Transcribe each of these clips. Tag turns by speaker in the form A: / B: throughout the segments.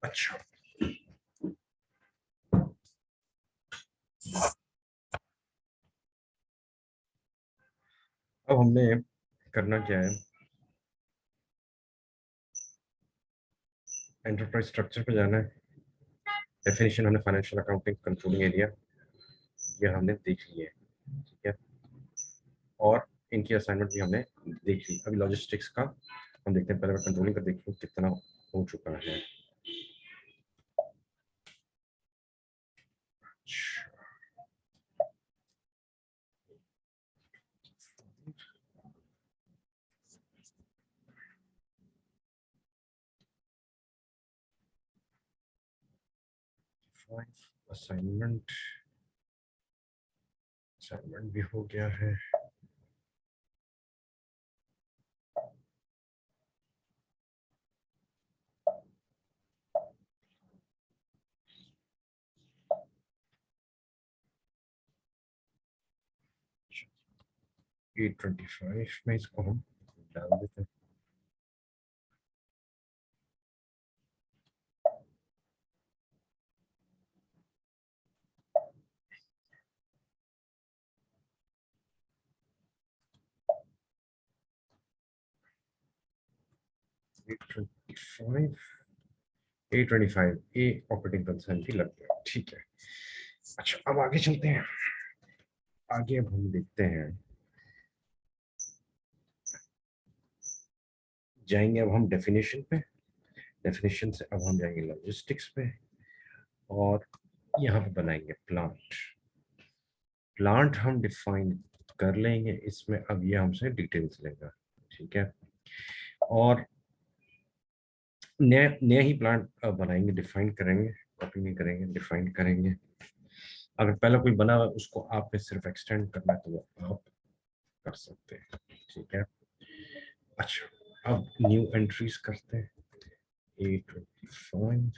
A: अच्छा, अब हमने करना क्या है, एंटरप्राइज स्ट्रक्चर पे जाना है। डेफिनेशन हमने फाइनेंशियल अकाउंटिंग कंट्रोलिंग एरिया ये हमने देख ली है, ठीक है। और इनकी असाइनमेंट भी हमने देख ली। अभी लॉजिस्टिक्स का हम देखते हैं, पहले मैं कंट्रोलिंग का देख लूँ कितना हो चुका है। 5 असाइनमेंट असाइनमेंट भी हो गया है। A25 में इसको हम डाल देते हैं। A25 ए ऑपरेटिंग कंसर्न भी लग गया, ठीक है। अच्छा, अब आगे चलते हैं। आगे अब हम देखते हैं, जाएंगे अब हम डेफिनेशन पे। डेफिनेशन से अब हम जाएंगे लॉजिस्टिक्स पे, और यहाँ पे बनाएंगे प्लांट। प्लांट हम डिफाइन कर लेंगे इसमें, अब ये हमसे डिटेल्स लेगा, ठीक है। और नया नया ही प्लांट बनाएंगे, डिफाइन करेंगे, कॉपी नहीं करेंगे, डिफाइन करेंगे। अगर पहले कोई बना हुआ है, उसको आप पे सिर्फ एक्सटेंड करना है तो वो आप कर सकते हैं, ठीक है। अच्छा, अब न्यू एंट्रीज करते हैं। A25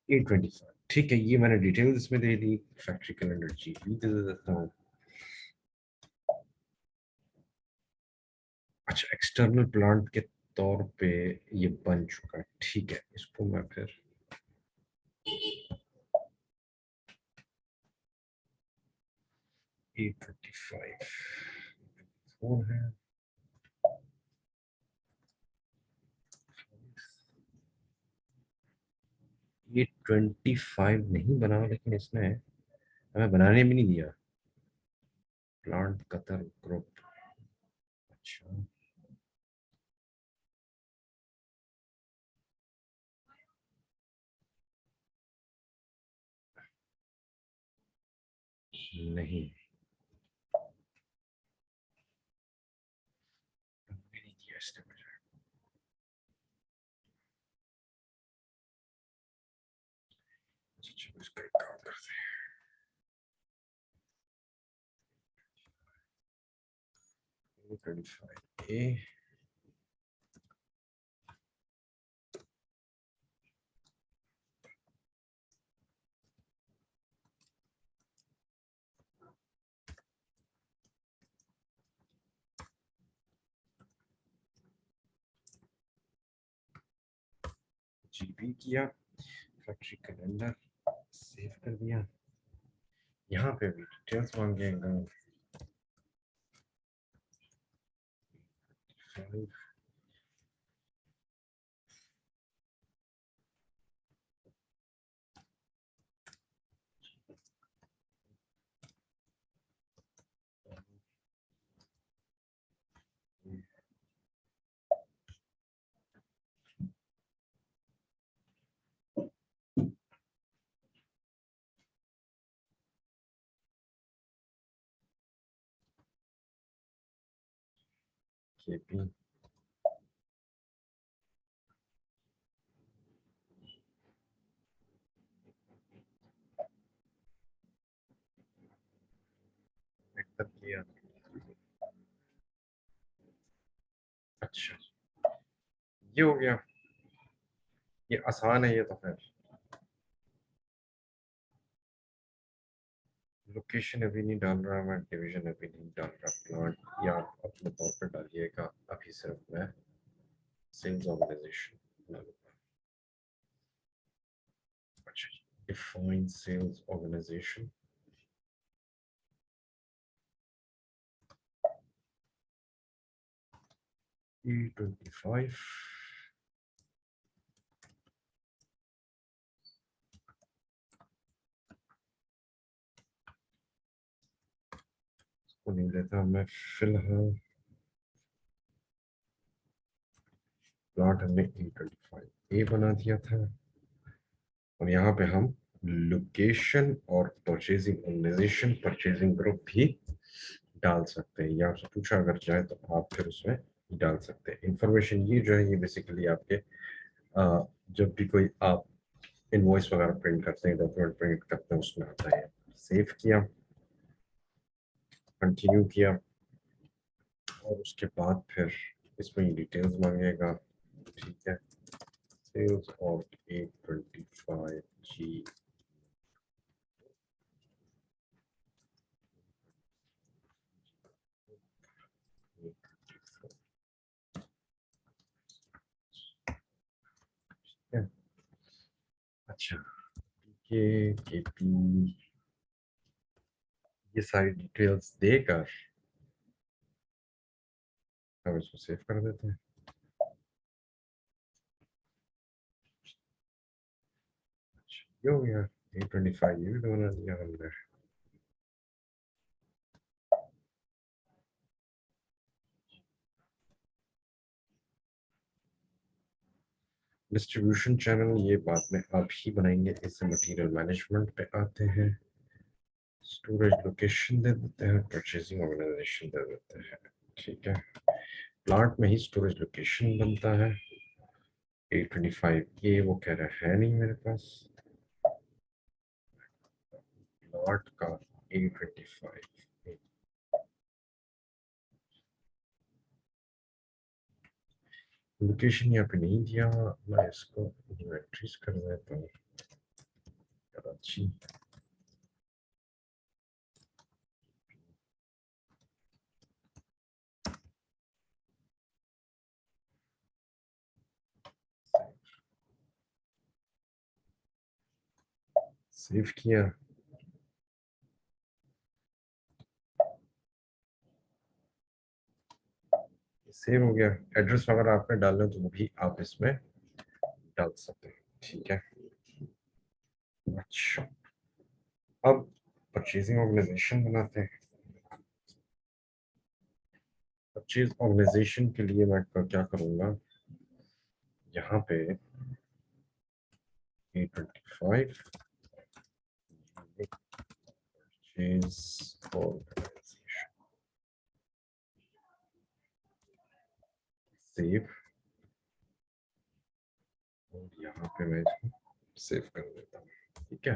A: A25, ठीक है। ये मैंने डिटेल्स इसमें दे दी। फैक्ट्री कैलेंडर जीपी दे देता हूँ। अच्छा, एक्सटर्नल प्लांट के तौर पे ये बन चुका है, ठीक है। इसको मैं फिर A25 फोर है। ये 25 नहीं बना, लेकिन इसने हमें बनाने भी नहीं दिया। प्लांट कतर ग्रुप, अच्छा नहीं, बनाने नहीं दिया इसने मुझे। अच्छा, चलो इसका एक काम करते हैं। 25 ए, जीपी किया, फैक्ट्री कैलेंडर सेव कर दिया। यहाँ पे भी डिटेल्स मांगेगा। 5 केपी, तब किया। अच्छा, ये हो गया, ये आसान है ये तो फिर। लोकेशन अभी नहीं डाल रहा मैं, डिवीजन अभी नहीं डाल रहा, प्लांट या अपने तौर पर डालिएगा, अभी सिर्फ मैं सेल्स ऑर्गेनाइजेशन डालूंगा। अच्छा, डिफाइन सेल्स ऑर्गेनाइजेशन। E25 को नहीं लेता मैं फिलहाल। प्लॉट हमने E25 ए बना दिया था, और यहाँ पे हम लोकेशन और परचेजिंग ऑर्गेनाइजेशन, परचेजिंग ग्रुप भी डाल सकते हैं, या आपसे पूछा अगर चाहे तो आप फिर उसमें डाल सकते हैं। इंफॉर्मेशन ये जो है ये बेसिकली आपके जब भी कोई आप इनवॉइस वगैरह प्रिंट करते हैं, डॉक्यूमेंट प्रिंट करते हैं, उसमें आता है। सेव किया, कंटिन्यू किया, और उसके बाद फिर इसमें डिटेल्स मांगेगा। ठीक है, सेल्स ऑफ 825G। अच्छा, ये केपी, ये सारी डिटेल्स देकर हम इसको सेव कर देते हैं। अच्छा, ये हो गया 825, ये भी बना दिया हमने। डिस्ट्रीब्यूशन चैनल ये बाद में आप ही बनाएंगे, इससे मटेरियल मैनेजमेंट पे आते हैं। स्टोरेज लोकेशन दे देते हैं, परचेजिंग ऑर्गेनाइजेशन दे देते हैं। ठीक है, प्लांट में ही स्टोरेज लोकेशन बनता है। 825 ये वो कह रहा है नहीं मेरे पास, प्लांट का 825 लोकेशन यहाँ पे नहीं दिया। मैं इसको इन्वेंट्रीज कर देता हूँ, कराची। सेव किया, सेव हो गया। एड्रेस वगैरह आपने डालना है तो वो भी आप इसमें डाल सकते हैं। ठीक है, अच्छा, अब परचेजिंग ऑर्गेनाइजेशन बनाते हैं। परचेज ऑर्गेनाइजेशन के लिए मैं क्या करूँगा, यहाँ पे 825 परचेज ऑर्गेनाइजेशन, सेव, और यहाँ पे मैं इसको सेव कर देता हूँ। ठीक है,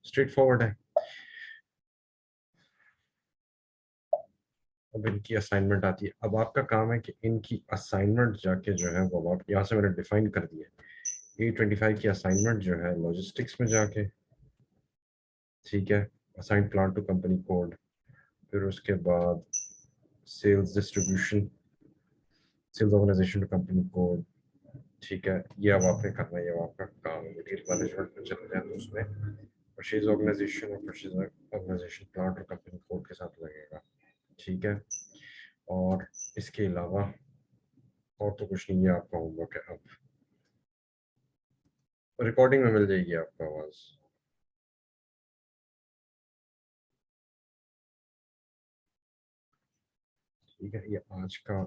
A: स्ट्रेट फॉरवर्ड है। अब इनकी असाइनमेंट आती है। अब आपका काम है कि इनकी असाइनमेंट जाके जो है वो आप यहाँ से मैंने डिफाइन कर दिया। E25 की असाइनमेंट जो है लॉजिस्टिक्स में जाके, ठीक है, assign plant to company code, फिर उसके बाद sales distribution, sales organisation to company code. ठीक है, ये अब आपने करना है, ये आपका काम है। मटेरियल मैनेजमेंट में चलते हैं तो उसमें परचेज ऑर्गेनाइजेशन और परचेज ऑर्गेनाइजेशन प्लांट और कंपनी कोड के साथ लगेगा। ठीक है, और इसके अलावा और तो कुछ नहीं है आपका होमवर्क है। अब रिकॉर्डिंग में मिल जाएगी आपको आवाज। ठीक है, ये आज का